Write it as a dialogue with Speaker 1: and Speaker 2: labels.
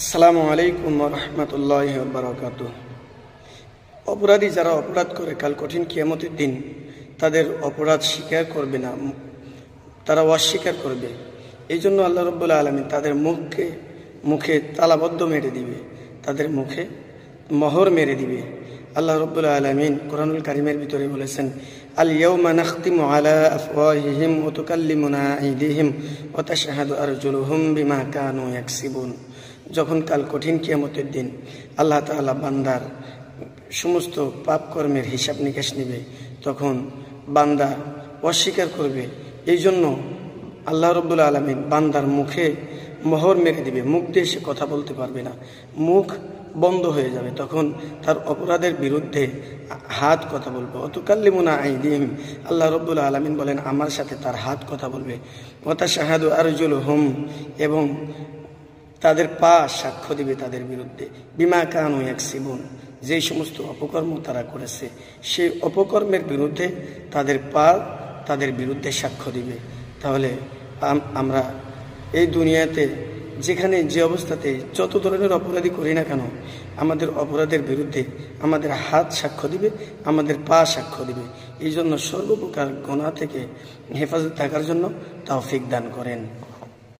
Speaker 1: আসসালামু আলাইকুম ওয়া রাহমাতুল্লাহি ওয়া বারাকাতুহু। অপরাধী যারা অপরাধ করে কাল কঠিন কিয়ামতের দিন তাদের অপরাধ স্বীকার করবে না, তারা অস্বীকার করবে। এই জন্য আল্লাহ রাব্বুল আলামিন তাদের মুখে তালাবদ্ধ মেরে দিবে, তাদের মুখে মোহর মেরে দিবে। আল্লাহ রাব্বুল আলামিন কোরআনুল কারীমের ভিতরে বলেছেন, আল ইয়াউমা নাখতিমু আলা আফওয়াহিহিম ওয়া তুকাল্লিমুনা আইদিহিম ওয়া তাশহাদু আরজুলুহুম বিমা কানু ইয়াকসিবুন। যখন কাল কঠিন কিয়ামতের দিন আল্লাহ তাআলা বান্দার সমস্ত পাপ কর্মের হিসাব নিকাশ নেবে, তখন বান্দা অস্বীকার করবে। এই জন্য আল্লাহ রাব্বুল আলামিন বান্দার মুখে মোহর মেরে দিবে, মুখ দিয়ে সে কথা বলতে পারবে না, মুখ বন্ধ হয়ে যাবে। তখন তার অপরাধের বিরুদ্ধে হাত কথা বলবে। অতুকাল্লিমুনা আইদিহিম, আল্লাহ রাব্বুল আলামিন বলেন আমার সাথে তার হাত কথা বলবে। ওয়া তাশহাদু আরজুলুহুম, এবং তাদের পা সাক্ষ্য দিবে তাদের বিরুদ্ধে। বিমা কানু ইয়াকসিবুন, যেই সমস্ত অপকর্ম তারা করেছে সেই অপকর্মের বিরুদ্ধে তাদের পা তাদের বিরুদ্ধে সাক্ষ্য দিবে। তাহলে আমরা এই দুনিয়াতে যেখানে যে অবস্থাতে যত ধরনের অপরাধী করি না কেন, আমাদের অপরাধের বিরুদ্ধে আমাদের হাত সাক্ষ্য দিবে, আমাদের পা সাক্ষ্য দিবে। এই জন্য সর্বপ্রকার গুনাহ থেকে হেফাজত থাকার জন্য তৌফিক দান করেন।